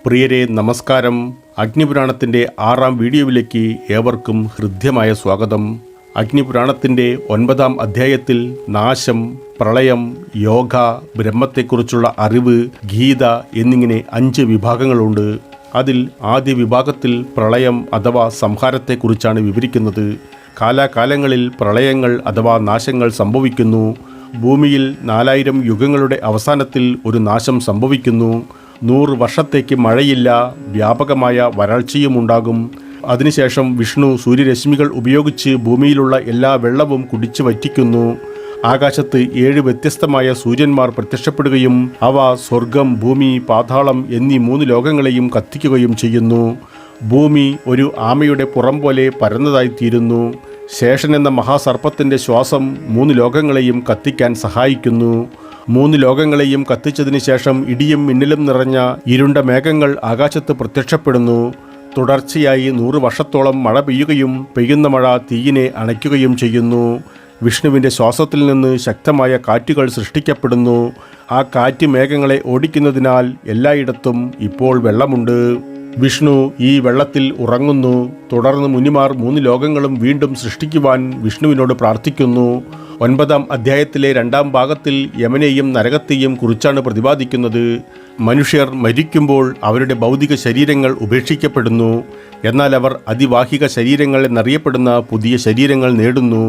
പ്രിയരെ നമസ്കാരം. അഗ്നിപുരാണത്തിൻ്റെ 6ാം വീഡിയോയിലേക്ക് ഏവർക്കും ഹൃദ്യമായ സ്വാഗതം. അഗ്നിപുരാണത്തിൻ്റെ 9ാം അധ്യായത്തിൽ നാശം, പ്രളയം, യോഗ, ബ്രഹ്മത്തെക്കുറിച്ചുള്ള അറിവ്, ഗീത എന്നിങ്ങനെ 5 വിഭാഗങ്ങളുണ്ട്. അതിൽ ആദ്യ വിഭാഗത്തിൽ പ്രളയം അഥവാ സംഹാരത്തെക്കുറിച്ചാണ് വിവരിക്കുന്നത്. കാലാകാലങ്ങളിൽ പ്രളയങ്ങൾ അഥവാ നാശങ്ങൾ സംഭവിക്കുന്നു. ഭൂമിയിൽ 4000 യുഗങ്ങളുടെ അവസാനത്തിൽ ഒരു നാശം സംഭവിക്കുന്നു. 100 വർഷത്തേക്ക് മഴയില്ല, വ്യാപകമായ വരൾച്ചയുമുണ്ടാകും. അതിനുശേഷം വിഷ്ണു സൂര്യരശ്മികൾ ഉപയോഗിച്ച് ഭൂമിയിലുള്ള എല്ലാ വെള്ളവും കുടിച്ചു വറ്റിക്കുന്നു. ആകാശത്ത് 7 വ്യത്യസ്തമായ സൂര്യന്മാർ പ്രത്യക്ഷപ്പെടുകയും അവ സ്വർഗം, ഭൂമി, പാതാളം എന്നീ 3 ലോകങ്ങളെയും കത്തിക്കുകയും ചെയ്യുന്നു. ഭൂമി ഒരു ആമയുടെ പുറം പോലെ പരന്നതായിത്തീരുന്നു. ശേഷൻ എന്ന മഹാസർപ്പത്തിൻ്റെ ശ്വാസം 3 ലോകങ്ങളെയും കത്തിക്കാൻ സഹായിക്കുന്നു. 3 ലോകങ്ങളെയും കത്തിച്ചതിന് ശേഷം ഇടിയും മിന്നലും നിറഞ്ഞ ഇരുണ്ട മേഘങ്ങൾ ആകാശത്ത് പ്രത്യക്ഷപ്പെടുന്നു. തുടർച്ചയായി 100 വർഷത്തോളം മഴ പെയ്യുകയും പെയ്യുന്ന മഴ തീയിനെ അണയ്ക്കുകയും ചെയ്യുന്നു. വിഷ്ണുവിൻ്റെ ശ്വാസത്തിൽ നിന്ന് ശക്തമായ കാറ്റുകൾ സൃഷ്ടിക്കപ്പെടുന്നു. ആ കാറ്റ് മേഘങ്ങളെ ഓടിക്കുന്നതിനാൽ എല്ലായിടത്തും ഇപ്പോൾ വെള്ളമുണ്ട്. വിഷ്ണു ഈ വെള്ളത്തിൽ ഉറങ്ങുന്നു. തുടർന്ന് മുനിമാർ 3 ലോകങ്ങളും വീണ്ടും സൃഷ്ടിക്കുവാൻ വിഷ്ണുവിനോട് പ്രാർത്ഥിക്കുന്നു. 9ാം അധ്യായത്തിലെ 2ാം ഭാഗത്തിൽ യമനെയും നരകത്തെയും കുറിച്ചാണ് പ്രതിപാദിക്കുന്നത്. മനുഷ്യർ മരിക്കുമ്പോൾ അവരുടെ ഭൗതിക ശരീരങ്ങൾ ഉപേക്ഷിക്കപ്പെടുന്നു. എന്നാൽ അവർ അതിവാഹിക ശരീരങ്ങൾ എന്നറിയപ്പെടുന്ന പുതിയ ശരീരങ്ങൾ നേടുന്നു.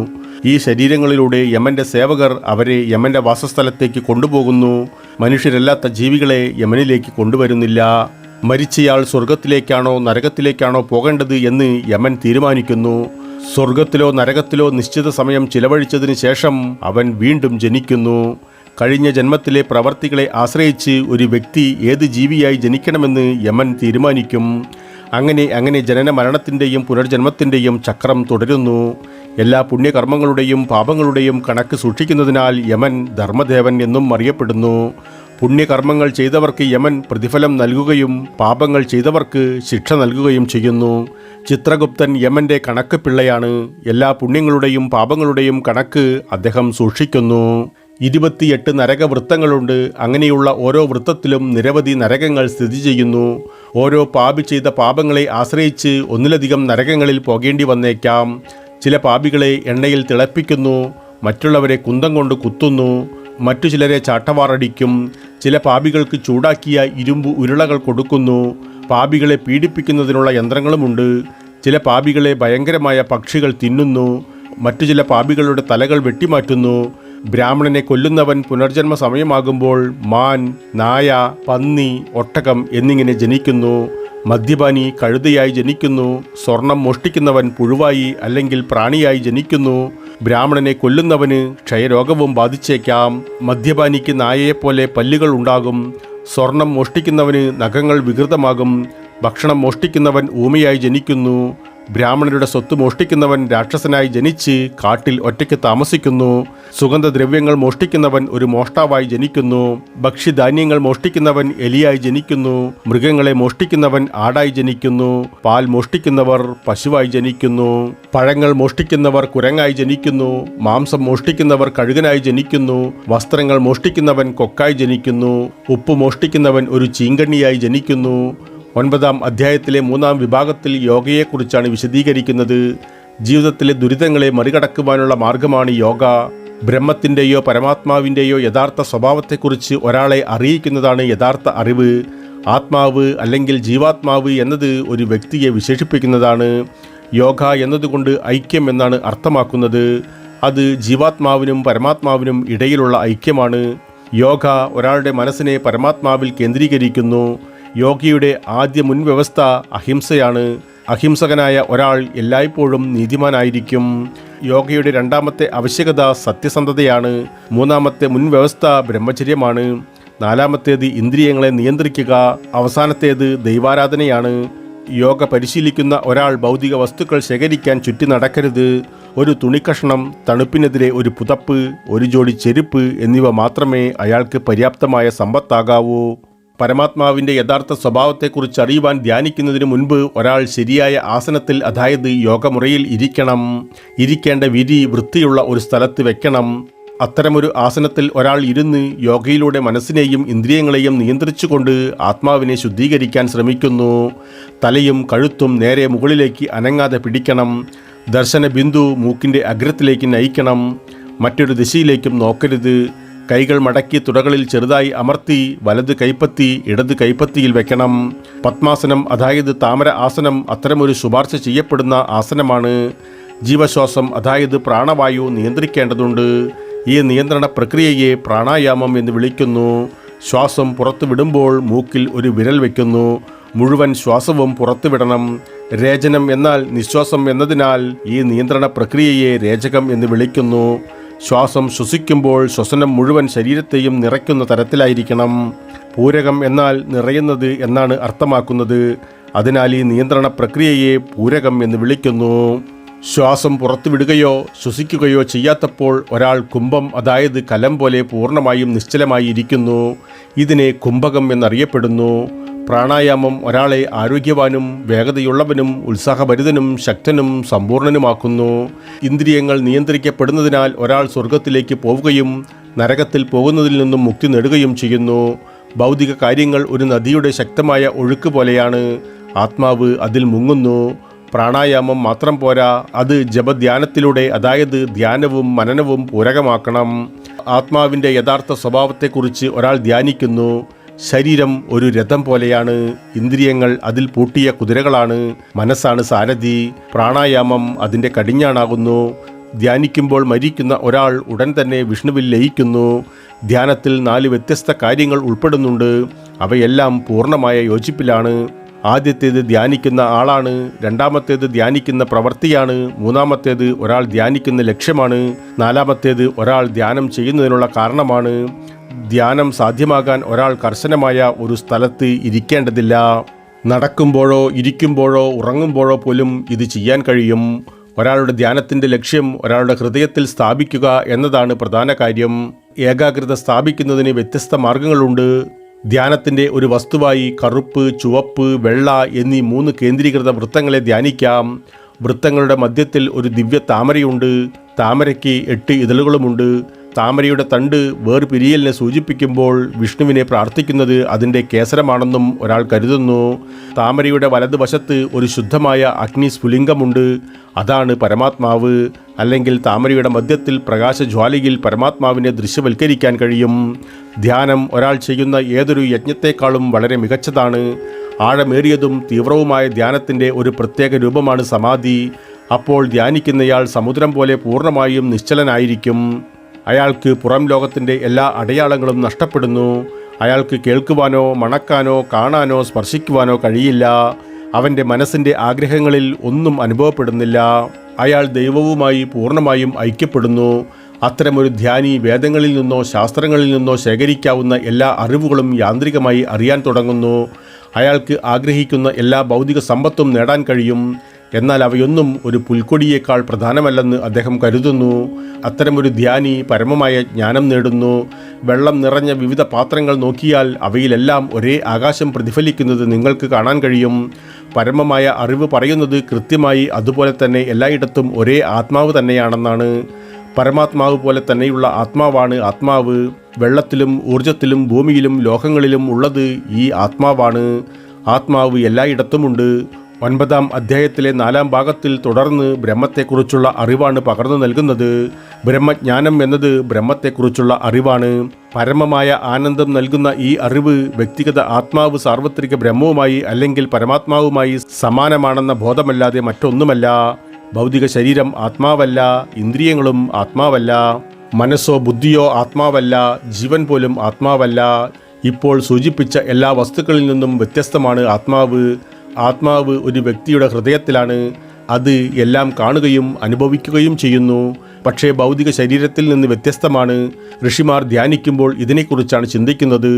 ഈ ശരീരങ്ങളിലൂടെ യമൻ്റെ സേവകർ അവരെ യമൻ്റെ വാസസ്ഥലത്തേക്ക് കൊണ്ടുപോകുന്നു. മനുഷ്യരല്ലാത്ത ജീവികളെ യമനിലേക്ക് കൊണ്ടുവരുന്നില്ല. മരിച്ചയാൾ സ്വർഗത്തിലേക്കാണോ നരകത്തിലേക്കാണോ പോകേണ്ടത് എന്ന് യമൻ തീരുമാനിക്കുന്നു. സ്വർഗത്തിലോ നരകത്തിലോ നിശ്ചിത സമയം ചിലവഴിച്ചതിന് ശേഷം അവൻ വീണ്ടും ജനിക്കുന്നു. കഴിഞ്ഞ ജന്മത്തിലെ പ്രവർത്തികളെ ആശ്രയിച്ച് ഒരു വ്യക്തി ഏത് ജീവിയായി ജനിക്കണമെന്ന് യമൻ തീരുമാനിക്കും. അങ്ങനെ ജനന മരണത്തിൻ്റെയും പുനർജന്മത്തിൻ്റെയും ചക്രം തുടരുന്നു. എല്ലാ പുണ്യകർമ്മങ്ങളുടെയും പാപങ്ങളുടെയും കണക്ക് സൂക്ഷിക്കുന്നതിനാൽ യമൻ ധർമ്മദേവൻ എന്നും അറിയപ്പെടുന്നു. പുണ്യകർമ്മങ്ങൾ ചെയ്തവർക്ക് യമൻ പ്രതിഫലം നൽകുകയും പാപങ്ങൾ ചെയ്തവർക്ക് ശിക്ഷ നൽകുകയും ചെയ്യുന്നു. ചിത്രഗുപ്തൻ യമൻ്റെ കണക്ക് പിള്ളയാണ്. എല്ലാ പുണ്യങ്ങളുടെയും പാപങ്ങളുടെയും കണക്ക് അദ്ദേഹം സൂക്ഷിക്കുന്നു. 28 നരകവൃത്തങ്ങളുണ്ട്. അങ്ങനെയുള്ള ഓരോ വൃത്തത്തിലും നിരവധി നരകങ്ങൾ സ്ഥിതി ചെയ്യുന്നു. ഓരോ പാപി ചെയ്ത പാപങ്ങളെ ആശ്രയിച്ച് ഒന്നിലധികം നരകങ്ങളിൽ പോകേണ്ടി വന്നേക്കാം. ചില പാപികളെ എണ്ണയിൽ തിളപ്പിക്കുന്നു, മറ്റുള്ളവരെ കുന്തം കൊണ്ട് കുത്തുന്നു, മറ്റു ചിലരെ ചാട്ടവാറടിക്കും. ചില പാപികൾക്ക് ചൂടാക്കിയ ഇരുമ്പ് ഉരുളകൾ കൊടുക്കുന്നു. പാപികളെ പീഡിപ്പിക്കുന്നതിനുള്ള യന്ത്രങ്ങളുമുണ്ട്. ചില പാപികളെ ഭയങ്കരമായ പക്ഷികൾ തിന്നുന്നു. മറ്റു ചില പാപികളുടെ തലകൾ വെട്ടിമാറ്റുന്നു. ബ്രാഹ്മണനെ കൊല്ലുന്നവൻ പുനർജന്മ സമയമാകുമ്പോൾ മാൻ, നായ, പന്നി, ഒട്ടകം എന്നിങ്ങനെ ജനിക്കുന്നു. മദ്യപാനി കഴുതയായി ജനിക്കുന്നു. സ്വർണം മോഷ്ടിക്കുന്നവൻ പുഴുവായി അല്ലെങ്കിൽ പ്രാണിയായി ജനിക്കുന്നു. ബ്രാഹ്മണനെ കൊല്ലുന്നവന് ക്ഷയരോഗവും ബാധിച്ചേക്കാം. മദ്യപാനിക്ക് നായയെപ്പോലെ പല്ലുകൾ ഉണ്ടാകും. സ്വർണം മോഷ്ടിക്കുന്നവന് നഖങ്ങൾ വികൃതമാകും. ഭക്ഷണം മോഷ്ടിക്കുന്നവൻ ഊമയായി ജനിക്കുന്നു. ബ്രാഹ്മണരുടെ സ്വത്ത് മോഷ്ടിക്കുന്നവൻ രാക്ഷസനായി ജനിച്ച് കാട്ടിൽ ഒറ്റയ്ക്ക് താമസിക്കുന്നു. സുഗന്ധദ്രവ്യങ്ങൾ മോഷ്ടിക്കുന്നവൻ ഒരു മോഷ്ടാവായി ജനിക്കുന്നു. ഭക്ഷ്യധാന്യങ്ങൾ മോഷ്ടിക്കുന്നവൻ എലിയായി ജനിക്കുന്നു. മൃഗങ്ങളെ മോഷ്ടിക്കുന്നവൻ ആടായി ജനിക്കുന്നു. പാൽ മോഷ്ടിക്കുന്നവർ പശുവായി ജനിക്കുന്നു. പഴങ്ങൾ മോഷ്ടിക്കുന്നവർ കുരങ്ങായി ജനിക്കുന്നു. മാംസം മോഷ്ടിക്കുന്നവർ കഴുകനായി ജനിക്കുന്നു. വസ്ത്രങ്ങൾ മോഷ്ടിക്കുന്നവൻ കൊക്കായി ജനിക്കുന്നു. ഉപ്പ് മോഷ്ടിക്കുന്നവൻ ഒരു ചീങ്കണ്ണിയായി ജനിക്കുന്നു. 9ാം അധ്യായത്തിലെ 3ാം വിഭാഗത്തിൽ യോഗയെക്കുറിച്ചാണ് വിശദീകരിക്കുന്നത്. ജീവിതത്തിലെ ദുരിതങ്ങളെ മറികടക്കുവാനുള്ള മാർഗമാണ് യോഗ. ബ്രഹ്മത്തിൻ്റെയോ പരമാത്മാവിൻ്റെയോ യഥാർത്ഥ സ്വഭാവത്തെക്കുറിച്ച് ഒരാളെ അറിയിക്കുന്നതാണ് യഥാർത്ഥ അറിവ്. ആത്മാവ് അല്ലെങ്കിൽ ജീവാത്മാവ് എന്നത് ഒരു വ്യക്തിയെ വിശേഷിപ്പിക്കുന്നതാണ്. യോഗ എന്നതുകൊണ്ട് ഐക്യം എന്നാണ് അർത്ഥമാക്കുന്നത്. അത് ജീവാത്മാവിനും പരമാത്മാവിനും ഇടയിലുള്ള ഐക്യമാണ്. യോഗ ഒരാളുടെ മനസ്സിനെ പരമാത്മാവിൽ കേന്ദ്രീകരിക്കുന്നു. യോഗയുടെ ആദ്യ മുൻവ്യവസ്ഥ അഹിംസയാണ്. അഹിംസകനായ ഒരാൾ എല്ലായ്പ്പോഴും നീതിമാനായിരിക്കും. യോഗയുടെ 2ാമത്തെ ആവശ്യകത സത്യസന്ധതയാണ്. 3ാമത്തെ മുൻവ്യവസ്ഥ ബ്രഹ്മചര്യമാണ്. 4ാമത്തേത് ഇന്ദ്രിയങ്ങളെ നിയന്ത്രിക്കുക. അവസാനത്തേത് ദൈവാരാധനയാണ്. യോഗ പരിശീലിക്കുന്ന ഒരാൾ ഭൗതിക വസ്തുക്കൾ ശേഖരിക്കാൻ ചുറ്റി നടക്കരുത്. ഒരു തുണിക്കഷ്ണം, തണുപ്പിനെതിരെ ഒരു പുതപ്പ്, ഒരു ജോഡി ചെരുപ്പ് എന്നിവ മാത്രമേ അയാൾക്ക് പര്യാപ്തമായ സമ്പത്താകാവൂ. പരമാത്മാവിൻ്റെ യഥാർത്ഥ സ്വഭാവത്തെക്കുറിച്ച് അറിയുവാൻ ധ്യാനിക്കുന്നതിന് മുൻപ് ഒരാൾ ശരിയായ ആസനത്തിൽ, അതായത് യോഗമുറയിൽ ഇരിക്കണം. ഇരിക്കേണ്ട വിരി വൃത്തിയുള്ള ഒരു സ്ഥലത്ത് വെക്കണം. അത്തരമൊരു ആസനത്തിൽ ഒരാൾ ഇരുന്ന് യോഗയിലൂടെ മനസ്സിനെയും ഇന്ദ്രിയങ്ങളെയും നിയന്ത്രിച്ചുകൊണ്ട് ആത്മാവിനെ ശുദ്ധീകരിക്കാൻ ശ്രമിക്കുന്നു. തലയും കഴുത്തും നേരെ മുകളിലേക്ക് അനങ്ങാതെ പിടിക്കണം. ദർശന ബിന്ദു മൂക്കിൻ്റെ അഗ്രത്തിലേക്ക് നയിക്കണം. മറ്റൊരു ദിശയിലേക്കും നോക്കരുത്. കൈകൾ മടക്കി തുടകളിൽ ചെറുതായി അമർത്തി വലത് കൈപ്പത്തി ഇടത് കൈപ്പത്തിയിൽ വെക്കണം. പത്മാസനം, അതായത് താമര ആസനം, അത്തരമൊരു ശുപാർശ ചെയ്യപ്പെടുന്ന ആസനമാണ്. ജീവശ്വാസം, അതായത് പ്രാണവായു നിയന്ത്രിക്കേണ്ടതുണ്ട്. ഈ നിയന്ത്രണ പ്രക്രിയയെ പ്രാണായാമം എന്ന് വിളിക്കുന്നു. ശ്വാസം പുറത്തു വിടുമ്പോൾ മൂക്കിൽ ഒരു വിരൽ വയ്ക്കുന്നു. മുഴുവൻ ശ്വാസവും പുറത്തുവിടണം. രേചനം എന്നാൽ നിശ്വാസം എന്നതിനാൽ ഈ നിയന്ത്രണ പ്രക്രിയയെ രേചകം എന്ന് വിളിക്കുന്നു. ശ്വാസം ശ്വസിക്കുമ്പോൾ ശ്വസനം മുഴുവൻ ശരീരത്തെയും നിറയ്ക്കുന്ന തരത്തിലായിരിക്കണം. പൂരകം എന്നാൽ നിറയുന്നത് എന്നാണ് അർത്ഥമാക്കുന്നത്. അതിനാൽ ഈ നിയന്ത്രണ പ്രക്രിയയെ പൂരകം എന്ന് വിളിക്കുന്നു. ശ്വാസം പുറത്തുവിടുകയോ ശ്വസിക്കുകയോ ചെയ്യാത്തപ്പോൾ ഒരാൾ കുംഭം, അതായത് കലം പോലെ പൂർണ്ണമായും നിശ്ചലമായി ഇരിക്കുന്നു. ഇതിനെ കുംഭകം എന്നറിയപ്പെടുന്നു. പ്രാണായാമം ഒരാളെ ആരോഗ്യവാനും വേഗതയുള്ളവനും ഉത്സാഹഭരിതനും ശക്തനും സമ്പൂർണനുമാക്കുന്നു. ഇന്ദ്രിയങ്ങൾ നിയന്ത്രിക്കപ്പെടുന്നതിനാൽ ഒരാൾ സ്വർഗത്തിലേക്ക് പോവുകയും നരകത്തിൽ പോകുന്നതിൽ നിന്നും മുക്തി നേടുകയും ചെയ്യുന്നു. ഭൗതിക കാര്യങ്ങൾ ഒരു നദിയുടെ ശക്തമായ ഒഴുക്ക് പോലെയാണ്. ആത്മാവ് അതിൽ മുങ്ങുന്നു. പ്രാണായാമം മാത്രം പോരാ, അത് ജപധ്യാനത്തിലൂടെ, അതായത് ധ്യാനവും മനനവും പൂരകമാക്കണം. ആത്മാവിൻ്റെ യഥാർത്ഥ സ്വഭാവത്തെക്കുറിച്ച് ഒരാൾ ധ്യാനിക്കുന്നു. ശരീരം ഒരു രഥം പോലെയാണ്. ഇന്ദ്രിയങ്ങൾ അതിൽ പൂട്ടിയ കുതിരകളാണ്. മനസ്സാണ് സാരഥി. പ്രാണായാമം അതിൻ്റെ കടിഞ്ഞാണാകുന്നു. ധ്യാനിക്കുമ്പോൾ മരിക്കുന്ന ഒരാൾ ഉടൻ തന്നെ വിഷ്ണുവിൽ ലയിക്കുന്നു. ധ്യാനത്തിൽ 4 വ്യത്യസ്ത കാര്യങ്ങൾ ഉൾപ്പെടുന്നുണ്ട്. അവയെല്ലാം പൂർണ്ണമായ യോജിപ്പിലാണ്. ആദ്യത്തേത് ധ്യാനിക്കുന്ന ആളാണ്. രണ്ടാമത്തേത് ധ്യാനിക്കുന്ന പ്രവൃത്തിയാണ്. മൂന്നാമത്തേത് ഒരാൾ ധ്യാനിക്കുന്ന ലക്ഷ്യമാണ്. നാലാമത്തേത് ഒരാൾ ധ്യാനം ചെയ്യുന്നതിനുള്ള കാരണമാണ്. ധ്യാനം സാധ്യമാകാൻ ഒരാൾ കർശനമായ ഒരു സ്ഥലത്ത് ഇരിക്കേണ്ടതില്ല. നടക്കുമ്പോഴോ ഇരിക്കുമ്പോഴോ ഉറങ്ങുമ്പോഴോ പോലും ഇത് ചെയ്യാൻ കഴിയും. ഒരാളുടെ ധ്യാനത്തിൻ്റെ ലക്ഷ്യം ഒരാളുടെ ഹൃദയത്തിൽ സ്ഥാപിക്കുക എന്നതാണ് പ്രധാന കാര്യം. ഏകാഗ്രത സ്ഥാപിക്കുന്നതിന് വ്യത്യസ്ത മാർഗങ്ങളുണ്ട്. ധ്യാനത്തിൻ്റെ ഒരു വസ്തുവായി കറുപ്പ്, ചുവപ്പ്, വെള്ള എന്നീ 3 കേന്ദ്രീകൃത വൃത്തങ്ങളെ ധ്യാനിക്കാം. വൃത്തങ്ങളുടെ മധ്യത്തിൽ ഒരു ദിവ്യ താമരയുണ്ട്. താമരയ്ക്ക് 8 ഇതളുകളുമുണ്ട്. താമരയുടെ തണ്ട് വേർപിരിയലിനെ സൂചിപ്പിക്കുമ്പോൾ വിഷ്ണുവിനെ പ്രാർത്ഥിക്കുന്നത് അതിൻ്റെ കേസരമാണെന്നും ഒരാൾ കരുതുന്നു. താമരയുടെ വലതുവശത്ത് ഒരു ശുദ്ധമായ അഗ്നി സ്ഫുലിംഗമുണ്ട്. അതാണ് പരമാത്മാവ്. അല്ലെങ്കിൽ താമരയുടെ മധ്യത്തിൽ പ്രകാശജ്വാലയിൽ പരമാത്മാവിനെ ദൃശ്യവൽക്കരിക്കാൻ കഴിയും. ധ്യാനം ഒരാൾ ചെയ്യുന്ന ഏതൊരു യജ്ഞത്തെക്കാളും വളരെ മികച്ചതാണ്. ആഴമേറിയതും തീവ്രവുമായ ധ്യാനത്തിൻ്റെ ഒരു പ്രത്യേക രൂപമാണ് സമാധി. അപ്പോൾ ധ്യാനിക്കുന്നയാൾ സമുദ്രം പോലെ പൂർണ്ണമായും നിശ്ചലനായിരിക്കും. അയാൾക്ക് പുറം ലോകത്തിൻ്റെ എല്ലാ അടയാളങ്ങളും നഷ്ടപ്പെടുന്നു. അയാൾക്ക് കേൾക്കുവാനോ മണക്കാനോ കാണാനോ സ്പർശിക്കുവാനോ കഴിയില്ല. അവൻ്റെ മനസ്സിൻ്റെ ആഗ്രഹങ്ങളിൽ ഒന്നും അനുഭവപ്പെടുന്നില്ല. അയാൾ ദൈവവുമായി പൂർണ്ണമായും ഐക്യപ്പെടുന്നു. അത്തരമൊരു ധ്യാനി വേദങ്ങളിൽ നിന്നോ ശാസ്ത്രങ്ങളിൽ നിന്നോ ശേഖരിക്കാവുന്ന എല്ലാ അറിവുകളും യാന്ത്രികമായി അറിയാൻ തുടങ്ങുന്നു. അയാൾക്ക് ആഗ്രഹിക്കുന്ന എല്ലാ ഭൗതിക സമ്പത്തും നേടാൻ കഴിയും. എന്നാൽ അവയൊന്നും ഒരു പുൽക്കൊടിയേക്കാൾ പ്രധാനമല്ലെന്ന് അദ്ദേഹം കരുതുന്നു. അത്തരമൊരു ധ്യാനി പരമമായ ജ്ഞാനം നേടുന്നു. വെള്ളം നിറഞ്ഞ വിവിധ പാത്രങ്ങൾ നോക്കിയാൽ അവയിലെല്ലാം ഒരേ ആകാശം പ്രതിഫലിക്കുന്നത് നിങ്ങൾക്ക് കാണാൻ കഴിയും. പരമമായ അറിവ് പറയുന്നത് കൃത്യമായി അതുപോലെ തന്നെ എല്ലായിടത്തും ഒരേ ആത്മാവ് തന്നെയാണെന്നാണ്. പരമാത്മാവ് പോലെ തന്നെയുള്ള ആത്മാവാണ് ആത്മാവ്. വെള്ളത്തിലും ഊർജത്തിലും ഭൂമിയിലും ലോകങ്ങളിലും ഉള്ളത് ഈ ആത്മാവാണ്. ആത്മാവ് എല്ലായിടത്തുമുണ്ട്. 9-ാം അധ്യായത്തിലെ 4-ാം ഭാഗത്തിൽ തുടർന്ന് ബ്രഹ്മത്തെക്കുറിച്ചുള്ള അറിവാണ് പകർന്നു നൽകുന്നത്. ബ്രഹ്മജ്ഞാനം എന്നത് ബ്രഹ്മത്തെക്കുറിച്ചുള്ള അറിവാണ്. പരമമായ ആനന്ദം നൽകുന്ന ഈ അറിവ് വ്യക്തിഗത ആത്മാവ് സാർവത്രിക ബ്രഹ്മവുമായി അല്ലെങ്കിൽ പരമാത്മാവുമായി സമാനമാണെന്ന ബോധമല്ലാതെ മറ്റൊന്നുമല്ല. ഭൗതിക ശരീരം ആത്മാവല്ല. ഇന്ദ്രിയങ്ങളും ആത്മാവല്ല. മനസ്സോ ബുദ്ധിയോ ആത്മാവല്ല. ജീവൻ പോലും ആത്മാവല്ല. ഇപ്പോൾ സൂചിപ്പിച്ച എല്ലാ വസ്തുക്കളിൽ നിന്നും വ്യത്യസ്തമാണ് ആത്മാവ്. ആത്മാവ് ഒരു വ്യക്തിയുടെ ഹൃദയത്തിലാണ്. അത് എല്ലാം കാണുകയും അനുഭവിക്കുകയും ചെയ്യുന്നു. പക്ഷേ ഭൗതിക ശരീരത്തിൽ നിന്ന് വ്യത്യസ്തമാണ്. ഋഷിമാർ ധ്യാനിക്കുമ്പോൾ ഇതിനെക്കുറിച്ചാണ് ചിന്തിക്കുന്നത്.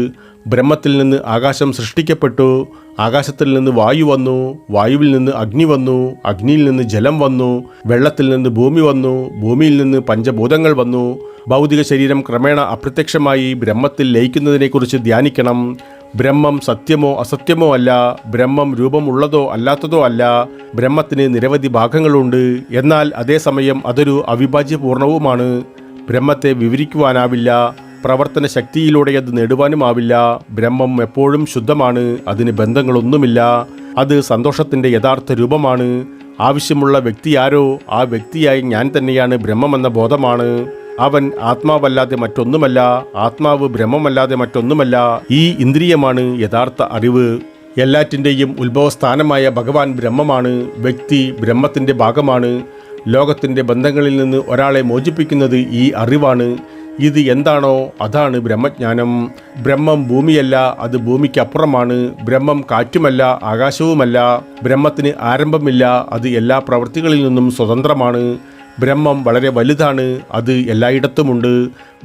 ബ്രഹ്മത്തിൽ നിന്ന് ആകാശം സൃഷ്ടിക്കപ്പെട്ടു. ആകാശത്തിൽ നിന്ന് വായു വന്നു. വായുവിൽ നിന്ന് അഗ്നി വന്നു. അഗ്നിയിൽ നിന്ന് ജലം വന്നു. വെള്ളത്തിൽ നിന്ന് ഭൂമി വന്നു. ഭൂമിയിൽ നിന്ന് പഞ്ചഭൂതങ്ങൾ വന്നു. ഭൗതിക ശരീരം ക്രമേണ അപ്രത്യക്ഷമായി ബ്രഹ്മത്തിൽ ലയിക്കുന്നതിനെക്കുറിച്ച് ധ്യാനിക്കണം. ബ്രഹ്മം സത്യമോ അസത്യമോ അല്ല. ബ്രഹ്മം രൂപമുള്ളതോ അല്ലാത്തതോ അല്ല. ബ്രഹ്മത്തിന് നിരവധി ഭാഗങ്ങളുണ്ട്. എന്നാൽ അതേസമയം അതൊരു അവിഭാജ്യപൂർണവുമാണ്. ബ്രഹ്മത്തെ വിവരിക്കുവാനാവില്ല. പ്രവർത്തന ശക്തിയിലൂടെ അത് നേടുവാനുമാവില്ല. ബ്രഹ്മം എപ്പോഴും ശുദ്ധമാണ്. അതിന് ബന്ധങ്ങളൊന്നുമില്ല. അത് സന്തോഷത്തിൻ്റെ യഥാർത്ഥ രൂപമാണ്. ആവശ്യമുള്ള വ്യക്തി ആരോ ആ വ്യക്തിയായി ഞാൻ തന്നെയാണ് ബ്രഹ്മമെന്ന ബോധമാണ്. അവൻ ആത്മാവല്ലാതെ മറ്റൊന്നുമല്ല. ആത്മാവ് ബ്രഹ്മമല്ലാതെ മറ്റൊന്നുമല്ല. ഈ ഇന്ദ്രിയമാണ് യഥാർത്ഥ അറിവ്. എല്ലാറ്റിൻ്റെയും ഉത്ഭവസ്ഥാനമായ ഭഗവാൻ ബ്രഹ്മമാണ്. വ്യക്തി ബ്രഹ്മത്തിൻ്റെ ഭാഗമാണ്. ലോകത്തിൻ്റെ ബന്ധങ്ങളിൽ നിന്ന് ഒരാളെ മോചിപ്പിക്കുന്നത് ഈ അറിവാണ്. ഇത് എന്താണോ അതാണ് ബ്രഹ്മജ്ഞാനം. ബ്രഹ്മം ഭൂമിയല്ല, അത് ഭൂമിക്കപ്പുറമാണ്. ബ്രഹ്മം കാറ്റുമല്ല, ആകാശവുമല്ല. ബ്രഹ്മത്തിന് ആരംഭമില്ല, അത് എല്ലാ പ്രവൃത്തികളിൽ നിന്നും സ്വതന്ത്രമാണ്. ബ്രഹ്മം വളരെ വലുതാണ്, അത് എല്ലായിടത്തുമുണ്ട്.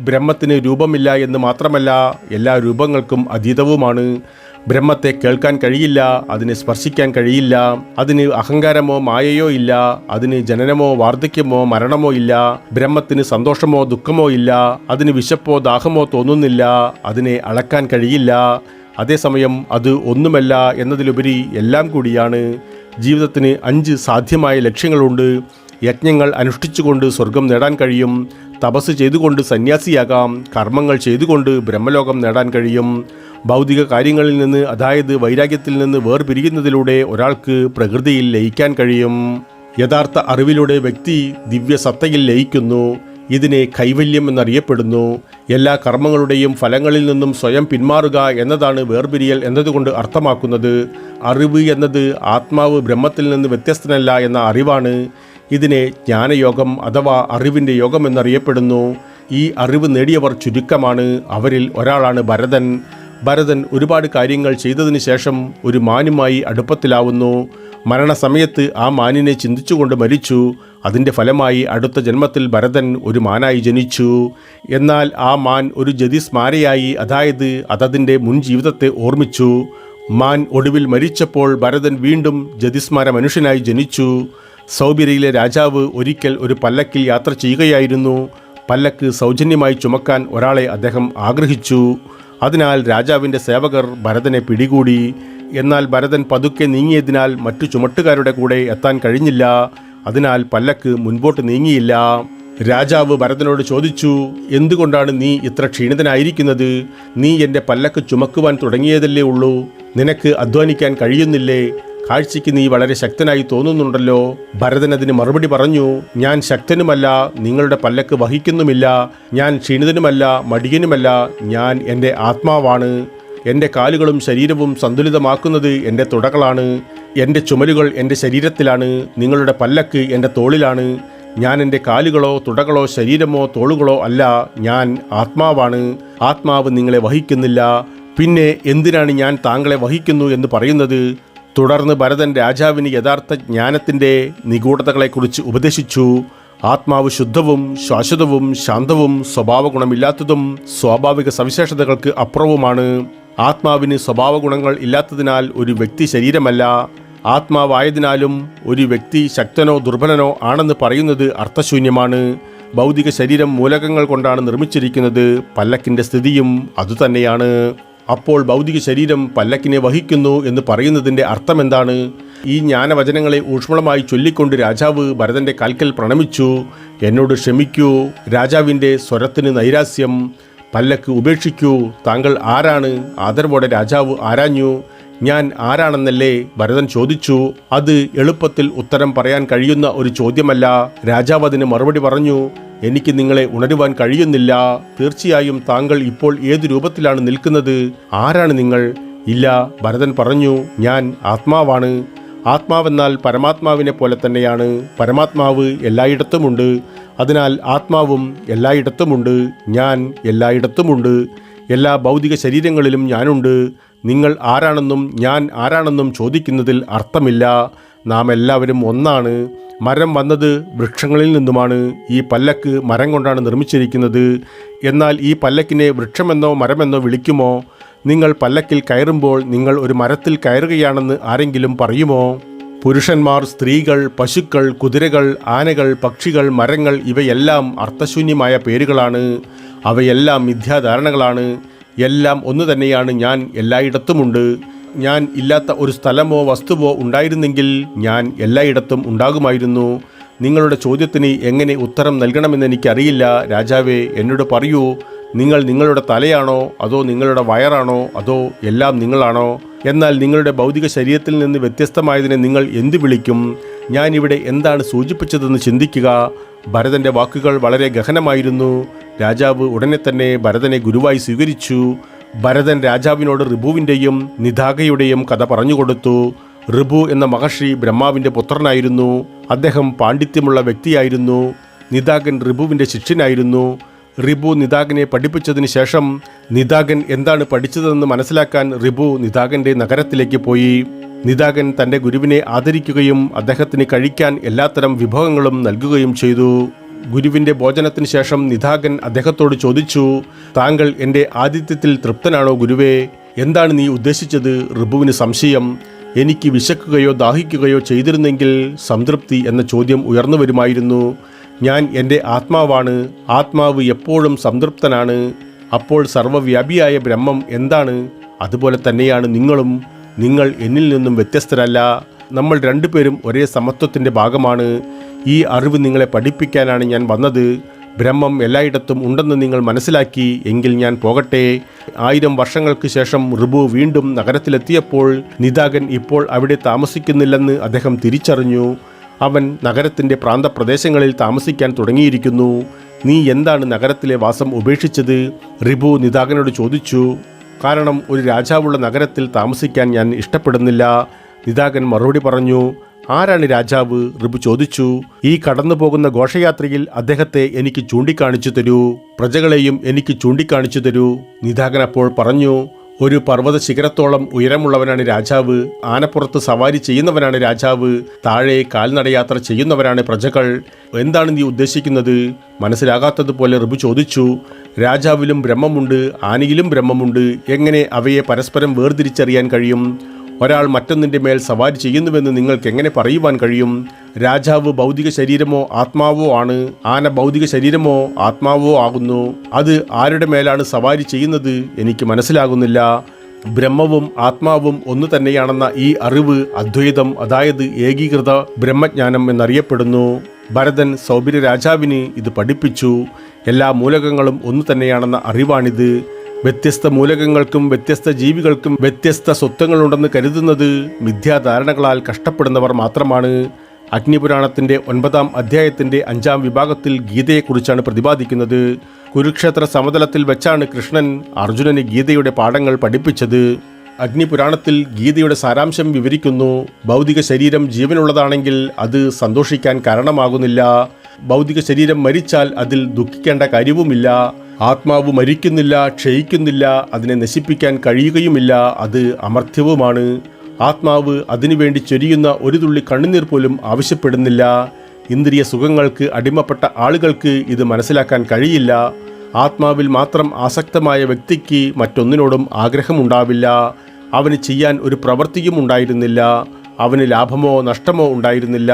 ബ്രഹ്മത്തിന് രൂപമില്ല എന്ന് മാത്രമല്ല, എല്ലാ രൂപങ്ങൾക്കും അതീതവുമാണ്. ബ്രഹ്മത്തെ കേൾക്കാൻ കഴിയില്ല, അതിനെ സ്പർശിക്കാൻ കഴിയില്ല. അതിന് അഹങ്കാരമോ മായയോ ഇല്ല. അതിന് ജനനമോ വാർദ്ധക്യമോ മരണമോ ഇല്ല. ബ്രഹ്മത്തിന് സന്തോഷമോ ദുഃഖമോ ഇല്ല. അതിന് വിശപ്പോ ദാഹമോ തോന്നുന്നില്ല. അതിനെ അളക്കാൻ കഴിയില്ല. അതേസമയം അത് ഒന്നുമല്ല എന്നതിലുപരി എല്ലാം കൂടിയാണ്. ജീവിതത്തിന് 5 സാധ്യമായ ലക്ഷ്യങ്ങളുണ്ട്. യജ്ഞങ്ങൾ അനുഷ്ഠിച്ചുകൊണ്ട് സ്വർഗം നേടാൻ കഴിയും. തപസ് ചെയ്തുകൊണ്ട് സന്യാസിയാകാം. കർമ്മങ്ങൾ ചെയ്തുകൊണ്ട് ബ്രഹ്മലോകം നേടാൻ കഴിയും. ഭൗതിക കാര്യങ്ങളിൽ നിന്ന്, അതായത് വൈരാഗ്യത്തിൽ നിന്ന് വേർപിരിയുന്നതിലൂടെ ഒരാൾക്ക് പ്രകൃതിയിൽ ലയിക്കാൻ കഴിയും. യഥാർത്ഥ അറിവിലൂടെ വ്യക്തി ദിവ്യസത്തയിൽ ലയിക്കുന്നു. ഇതിനെ കൈവല്യം എന്നറിയപ്പെടുന്നു. എല്ലാ കർമ്മങ്ങളുടെയും ഫലങ്ങളിൽ നിന്നും സ്വയം പിന്മാറുക എന്നതാണ് വേർപിരിയൽ എന്നതുകൊണ്ട് അർത്ഥമാക്കുന്നത്. അറിവ് എന്നത് ആത്മാവ് ബ്രഹ്മത്തിൽ നിന്ന് വ്യത്യസ്തനല്ല എന്ന അറിവാണ്. ഇതിനെ ജ്ഞാനയോഗം അഥവാ അറിവിൻ്റെ യോഗം എന്നറിയപ്പെടുന്നു. ഈ അറിവ് നേടിയവർ ചുരുക്കമാണ്. അവരിൽ ഒരാളാണ് ഭരതൻ. ഭരതൻ ഒരുപാട് കാര്യങ്ങൾ ചെയ്തതിന് ശേഷം ഒരു മാനുമായി അടുപ്പത്തിലാവുന്നു. മരണസമയത്ത് ആ മാനിനെ ചിന്തിച്ചുകൊണ്ട് മരിച്ചു. അതിൻ്റെ ഫലമായി അടുത്ത ജന്മത്തിൽ ഭരതൻ ഒരു മാനായി ജനിച്ചു. എന്നാൽ ആ മാൻ ഒരു ജതിസ്മാരയായി, അതായത് അതതിൻ്റെ മുൻ ജീവിതത്തെ ഓർമ്മിച്ചു. മാൻ ഒടുവിൽ മരിച്ചപ്പോൾ ഭരതൻ വീണ്ടും ജതിസ്മാര മനുഷ്യനായി ജനിച്ചു. സൗബിരയിലെ രാജാവ് ഒരിക്കൽ ഒരു പല്ലക്കിൽ യാത്ര ചെയ്യുകയായിരുന്നു. പല്ലക്ക് സൗജന്യമായി ചുമക്കാൻ ഒരാളെ അദ്ദേഹം ആഗ്രഹിച്ചു. അതിനാൽ രാജാവിൻ്റെ സേവകർ ഭരതനെ പിടികൂടി. എന്നാൽ ഭരതൻ പതുക്കെ നീങ്ങിയതിനാൽ മറ്റു ചുമട്ടുകാരുടെ കൂടെ എത്താൻ കഴിഞ്ഞില്ല. അതിനാൽ പല്ലക്ക് മുൻപോട്ട് നീങ്ങിയില്ല. രാജാവ് ഭരതനോട് ചോദിച്ചു, എന്തുകൊണ്ടാണ് നീ ഇത്ര ക്ഷീണിതനായിരിക്കുന്നത്? നീ എൻ്റെ പല്ലക്ക് ചുമക്കുവാൻ തുടങ്ങിയതല്ലേ ഉള്ളൂ. നിനക്ക് അധ്വാനിക്കാൻ കഴിയുന്നില്ലേ? കാഴ്ചയ്ക്ക് നീ വളരെ ശക്തനായി തോന്നുന്നുണ്ടല്ലോ. ഭരതൻ അതിന് മറുപടി പറഞ്ഞു, ഞാൻ ശക്തനുമല്ല, നിങ്ങളുടെ പല്ലക്ക് വഹിക്കുന്നുമില്ല. ഞാൻ ക്ഷീണിതനുമല്ല, മടിയനുമല്ല. ഞാൻ എൻ്റെ ആത്മാവാണ്. എൻ്റെ കാലുകളും ശരീരവും സന്തുലിതമാക്കുന്നത് എൻ്റെ തുടകളാണ്. എൻ്റെ ചുമലുകൾ എൻ്റെ ശരീരത്തിലാണ്. നിങ്ങളുടെ പല്ലക്ക് എൻ്റെ തോളിലാണ്. ഞാൻ എൻ്റെ കാലുകളോ തുടകളോ ശരീരമോ തോളുകളോ അല്ല. ഞാൻ ആത്മാവാണ്. ആത്മാവ് നിങ്ങളെ വഹിക്കുന്നില്ല. പിന്നെ എന്തിനാണ് ഞാൻ താങ്കളെ വഹിക്കുന്നു എന്ന് പറയുന്നത്? തുടർന്ന് ഭരതൻ രാജാവിന് യഥാർത്ഥ ജ്ഞാനത്തിൻ്റെ നിഗൂഢതകളെക്കുറിച്ച് ഉപദേശിച്ചു. ആത്മാവ് ശുദ്ധവും ശാശ്വതവും ശാന്തവും സ്വഭാവഗുണമില്ലാത്തതും സ്വാഭാവിക സവിശേഷതകൾക്ക് അപ്പുറവുമാണ്. ആത്മാവിന് സ്വഭാവഗുണങ്ങൾ ഇല്ലാത്തതിനാൽ ഒരു വ്യക്തി ശരീരമല്ല. ആത്മാവായതിനാലും ഒരു വ്യക്തി ശക്തനോ ദുർബലനോ ആണെന്ന് പറയുന്നത് അർത്ഥശൂന്യമാണ്. ഭൗതിക ശരീരം മൂലകങ്ങൾ കൊണ്ടാണ് നിർമ്മിച്ചിരിക്കുന്നത്. പല്ലക്കിൻ്റെ സ്ഥിതിയും അതുതന്നെയാണ്. അപ്പോൾ ഭൗതിക ശരീരം പല്ലക്കിനെ വഹിക്കുന്നു എന്ന് പറയുന്നതിൻ്റെ അർത്ഥമെന്താണ്? ഈ ജ്ഞാനവചനങ്ങളെ ഊഷ്മളമായി ചൊല്ലിക്കൊണ്ട് രാജാവ് ഭരതൻ്റെ കാൽക്കൽ പ്രണമിച്ചു. എന്നോട് ക്ഷമിക്കൂ. രാജാവിൻ്റെ സ്വരത്തിന് നൈരാസ്യം. പല്ലക്ക് ഉപേക്ഷിക്കൂ. താങ്കൾ ആരാണ്? ആദരവോടെ രാജാവ് ആരാഞ്ഞു. ഞാൻ ആരാണെന്നല്ലേ ഭരതൻ ചോദിച്ചു. അത് എളുപ്പത്തിൽ ഉത്തരം പറയാൻ കഴിയുന്ന ഒരു ചോദ്യമല്ല. രാജാവ് അതിന് മറുപടി പറഞ്ഞു, എനിക്ക് നിങ്ങളെ ഉണരുവാൻ കഴിയുന്നില്ല. തീർച്ചയായും താങ്കൾ ഇപ്പോൾ ഏതു രൂപത്തിലാണ് നിൽക്കുന്നത്? ആരാണ് നിങ്ങൾ? ഇല്ല, ഭരതൻ പറഞ്ഞു, ഞാൻ ആത്മാവാണ്. ആത്മാവെന്നാൽ പരമാത്മാവിനെ പോലെ തന്നെയാണ്. പരമാത്മാവ് എല്ലായിടത്തുമുണ്ട്. അതിനാൽ ആത്മാവും എല്ലായിടത്തുമുണ്ട്. ഞാൻ എല്ലായിടത്തുമുണ്ട്. എല്ലാ ഭൗതിക ശരീരങ്ങളിലും ഞാനുണ്ട്. നിങ്ങൾ ആരാണെന്നും ഞാൻ ആരാണെന്നും ചോദിക്കുന്നതിൽ അർത്ഥമില്ല. നാം എല്ലാവരും ഒന്നാണ്. മരം വന്നത് വൃക്ഷങ്ങളിൽ നിന്നുമാണ്. ഈ പല്ലക്ക് മരം കൊണ്ടാണ് നിർമ്മിച്ചിരിക്കുന്നത്. എന്നാൽ ഈ പല്ലക്കിനെ വൃക്ഷമെന്നോ മരമെന്നോ വിളിക്കുമോ? നിങ്ങൾ പല്ലക്കിൽ കയറുമ്പോൾ നിങ്ങൾ ഒരു മരത്തിൽ കയറുകയാണെന്ന് ആരെങ്കിലും പറയുമോ? പുരുഷന്മാർ, സ്ത്രീകൾ, പശുക്കൾ, കുതിരകൾ, ആനകൾ, പക്ഷികൾ, മരങ്ങൾ ഇവയെല്ലാം അർത്ഥശൂന്യമായ പേരുകളാണ്. അവയെല്ലാം മിഥ്യാധാരണകളാണ്. എല്ലാം ഒന്നു തന്നെയാണ്. ഞാൻ എല്ലായിടത്തുമുണ്ട്. ഞാൻ ഇല്ലാത്ത ഒരു സ്ഥലമോ വസ്തുവോ ഉണ്ടായിരുന്നെങ്കിൽ ഞാൻ എല്ലായിടത്തും ഉണ്ടാകുമായിരുന്നു. നിങ്ങളുടെ ചോദ്യത്തിന് എങ്ങനെ ഉത്തരം നൽകണമെന്ന് എനിക്കറിയില്ല. രാജാവേ, എന്നോട് പറയൂ, നിങ്ങൾ നിങ്ങളുടെ തലയാണോ അതോ നിങ്ങളുടെ വയറാണോ അതോ എല്ലാം നിങ്ങളാണോ? എന്നാൽ നിങ്ങളുടെ ഭൗതിക ശരീരത്തിൽ നിന്ന് വ്യത്യസ്തമായതിനെ നിങ്ങൾ എന്തു വിളിക്കും? ഞാനിവിടെ എന്താണ് സൂചിപ്പിച്ചതെന്ന് ചിന്തിക്കുക. ഭരതൻ്റെ വാക്കുകൾ വളരെ ഗഹനമായിരുന്നു. രാജാവ് ഉടനെ തന്നെ ഭരതനെ ഗുരുവായി സ്വീകരിച്ചു. ഭരതൻ രാജാവിനോട് ഋഭുവിൻ്റെയും നിദാഗയുടെയും കഥ പറഞ്ഞുകൊടുത്തു. ഋഭു എന്ന മഹർഷി ബ്രഹ്മാവിൻ്റെ പുത്രനായിരുന്നു. അദ്ദേഹം പാണ്ഡിത്യമുള്ള വ്യക്തിയായിരുന്നു. നിദാഗൻ ഋഭുവിൻ്റെ ശിഷ്യനായിരുന്നു. ഋഭു നിദാഗനെ പഠിപ്പിച്ചതിന് ശേഷം നിദാഗൻ എന്താണ് പഠിച്ചതെന്ന് മനസ്സിലാക്കാൻ ഋഭു നിദാഗൻ്റെ നഗരത്തിലേക്ക് പോയി. നിദാഗൻ തൻ്റെ ഗുരുവിനെ ആദരിക്കുകയും അദ്ദേഹത്തിന് കഴിക്കാൻ എല്ലാത്തരം വിഭവങ്ങളും നൽകുകയും ചെയ്തു. ഗുരുവിൻ്റെ ഭോജനത്തിന് ശേഷം നിദാഗൻ അദ്ദേഹത്തോട് ചോദിച്ചു, താങ്കൾ എൻ്റെ ആതിഥ്യത്തിൽ തൃപ്തനാണോ ഗുരുവേ? എന്താണ് നീ ഉദ്ദേശിച്ചത്? ഋഭുവിന് സംശയം. എനിക്ക് വിശക്കുകയോ ദാഹിക്കുകയോ ചെയ്തിരുന്നെങ്കിൽ സംതൃപ്തി എന്ന ചോദ്യം ഉയർന്നു വരുമായിരുന്നു. ഞാൻ എൻ്റെ ആത്മാവാണ്. ആത്മാവ് എപ്പോഴും സംതൃപ്തനാണ്. അപ്പോൾ സർവ്വവ്യാപിയായ ബ്രഹ്മം എന്താണ്? അതുപോലെ തന്നെയാണ് നിങ്ങളും. നിങ്ങൾ എന്നിൽ നിന്നും വ്യത്യസ്തരല്ല. നമ്മൾ രണ്ടുപേരും ഒരേ സമത്വത്തിൻ്റെ ഭാഗമാണ്. ഈ അറിവ് നിങ്ങളെ പഠിപ്പിക്കാനാണ് ഞാൻ വന്നത്. ബ്രഹ്മം എല്ലായിടത്തും ഉണ്ടെന്ന് നിങ്ങൾ മനസ്സിലാക്കി. എങ്കിൽ ഞാൻ പോകട്ടെ. 1000 വർഷങ്ങൾക്ക് ശേഷം ഋഭു വീണ്ടും നഗരത്തിലെത്തിയപ്പോൾ നിദാഗൻ ഇപ്പോൾ അവിടെ താമസിക്കുന്നില്ലെന്ന് അദ്ദേഹം തിരിച്ചറിഞ്ഞു. അവൻ നഗരത്തിൻ്റെ പ്രാന്തപ്രദേശങ്ങളിൽ താമസിക്കാൻ തുടങ്ങിയിരിക്കുന്നു. നീ എന്താണ് നഗരത്തിലെ വാസം ഉപേക്ഷിച്ചത്? ഋഭു നിദാഗനോട് ചോദിച്ചു. കാരണം ഒരു രാജാവുള്ള നഗരത്തിൽ താമസിക്കാൻ ഞാൻ ഇഷ്ടപ്പെടുന്നില്ല. നിദാഗൻ മറുപടി പറഞ്ഞു. ആരാണ് രാജാവ്? ഋഭു ചോദിച്ചു. ഈ കടന്നു പോകുന്ന ഘോഷയാത്രയിൽ അദ്ദേഹത്തെ എനിക്ക് ചൂണ്ടിക്കാണിച്ചു തരൂ. പ്രജകളെയും എനിക്ക് ചൂണ്ടിക്കാണിച്ചു തരൂ. നിദാഗൻ അപ്പോൾ പറഞ്ഞു. ഒരു പർവ്വത ശിഖരത്തോളം ഉയരമുള്ളവനാണ് രാജാവ്. ആനപ്പുറത്ത് സവാരി ചെയ്യുന്നവനാണ് രാജാവ്. താഴെ കാൽനടയാത്ര ചെയ്യുന്നവരാണ് പ്രജകൾ. എന്താണ് നീ ഉദ്ദേശിക്കുന്നത്? മനസ്സിലാകാത്തതുപോലെ ഋഭു ചോദിച്ചു. രാജാവിലും ബ്രഹ്മമുണ്ട്, ആനയിലും ബ്രഹ്മമുണ്ട്. എങ്ങനെ അവയെ പരസ്പരം വേർതിരിച്ചറിയാൻ കഴിയും? ഒരാൾ മറ്റൊന്നിൻ്റെ മേൽ സവാരി ചെയ്യുന്നുവെന്ന് നിങ്ങൾക്ക് എങ്ങനെ പറയുവാൻ കഴിയും? രാജാവ് ഭൗതിക ശരീരമോ ആത്മാവോ ആണ്. ആന ഭൗതിക ശരീരമോ ആത്മാവോ ആകുന്നു. അത് ആരുടെ മേലാണ് സവാരി ചെയ്യുന്നത്? എനിക്ക് മനസ്സിലാകുന്നില്ല. ബ്രഹ്മവും ആത്മാവും ഒന്നു തന്നെയാണെന്ന ഈ അറിവ് അദ്വൈതം, അതായത് ഏകീകൃത ബ്രഹ്മജ്ഞാനം എന്നറിയപ്പെടുന്നു. ഭരതൻ സൗബിര രാജാവിന് ഇത് പഠിപ്പിച്ചു. എല്ലാ മൂലകങ്ങളും ഒന്നു തന്നെയാണെന്ന അറിവാണിത്. വ്യത്യസ്ത മൂലകങ്ങൾക്കും വ്യത്യസ്ത ജീവികൾക്കും വ്യത്യസ്ത സ്വത്വങ്ങളുണ്ടെന്ന് കരുതുന്നത് മിഥ്യാധാരണകളാൽ കഷ്ടപ്പെടുന്നവർ മാത്രമാണ്. അഗ്നിപുരാണത്തിൻ്റെ 9-ാം അധ്യായത്തിൻ്റെ 5-ാം വിഭാഗത്തിൽ ഗീതയെക്കുറിച്ചാണ് പ്രതിപാദിക്കുന്നത്. കുരുക്ഷേത്ര സമതലത്തിൽ വെച്ചാണ് കൃഷ്ണൻ അർജുനന് ഗീതയുടെ പാഠങ്ങൾ പഠിപ്പിച്ചത്. അഗ്നിപുരാണത്തിൽ ഗീതയുടെ സാരാംശം വിവരിക്കുന്നു. ഭൗതിക ശരീരം ജീവനുള്ളതാണെങ്കിൽ അത് സന്തോഷിക്കാൻ കാരണമാകുന്നില്ല. ഭൗതിക ശരീരം മരിച്ചാൽ അതിൽ ദുഃഖിക്കേണ്ട കാര്യവുമില്ല. ആത്മാവ് മരിക്കുന്നില്ല, ക്ഷയിക്കുന്നില്ല, അതിനെ നശിപ്പിക്കാൻ കഴിയുകയുമില്ല. അത് അമർത്യവുമാണ്. ആത്മാവ് അതിനുവേണ്ടി ചൊരിയുന്ന ഒരു തുള്ളി കണ്ണുനീർ പോലും ആവശ്യപ്പെടുന്നില്ല. ഇന്ദ്രിയ സുഖങ്ങൾക്ക് അടിമപ്പെട്ട ആളുകൾക്ക് ഇത് മനസ്സിലാക്കാൻ കഴിയില്ല. ആത്മാവിൽ മാത്രം ആസക്തമായ വ്യക്തിക്ക് മറ്റൊന്നിനോടും ആഗ്രഹമുണ്ടാവില്ല. അവന് ചെയ്യാൻ ഒരു പ്രവൃത്തിയും ഉണ്ടായിരുന്നില്ല. അവന് ലാഭമോ നഷ്ടമോ ഉണ്ടായിരുന്നില്ല.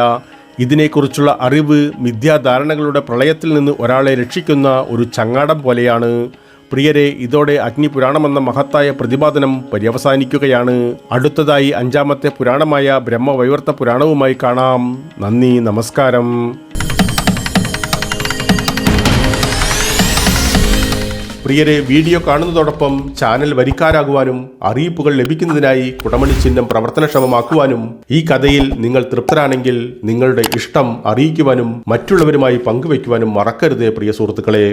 ഇതിനെക്കുറിച്ചുള്ള അറിവ് മിഥ്യാധാരണകളുടെ പ്രളയത്തിൽ നിന്ന് ഒരാളെ രക്ഷിക്കുന്ന ഒരു ചങ്ങാടം പോലെയാണ്. പ്രിയരെ, ഇതോടെ അഗ്നിപുരാണമെന്ന മഹത്തായ പ്രതിപാദനം പര്യവസാനിക്കുകയാണ്. അടുത്തതായി 5-ാമത്തെ പുരാണമായ ബ്രഹ്മവൈവർത്ത പുരാണവുമായി കാണാം. നന്ദി, നമസ്കാരം. പ്രിയരെ, വീഡിയോ കാണുന്നതോടൊപ്പം ചാനൽ വരിക്കാരാകുവാനും അറിയിപ്പുകൾ ലഭിക്കുന്നതിനായി കുടമണി ചിഹ്നം പ്രവർത്തനക്ഷമമാക്കുവാനും ഈ കഥയിൽ നിങ്ങൾ തൃപ്തരാണെങ്കിൽ നിങ്ങളുടെ ഇഷ്ടം അറിയിക്കുവാനും മറ്റുള്ളവരുമായി പങ്കുവയ്ക്കുവാനും മറക്കരുത് പ്രിയ സുഹൃത്തുക്കളെ.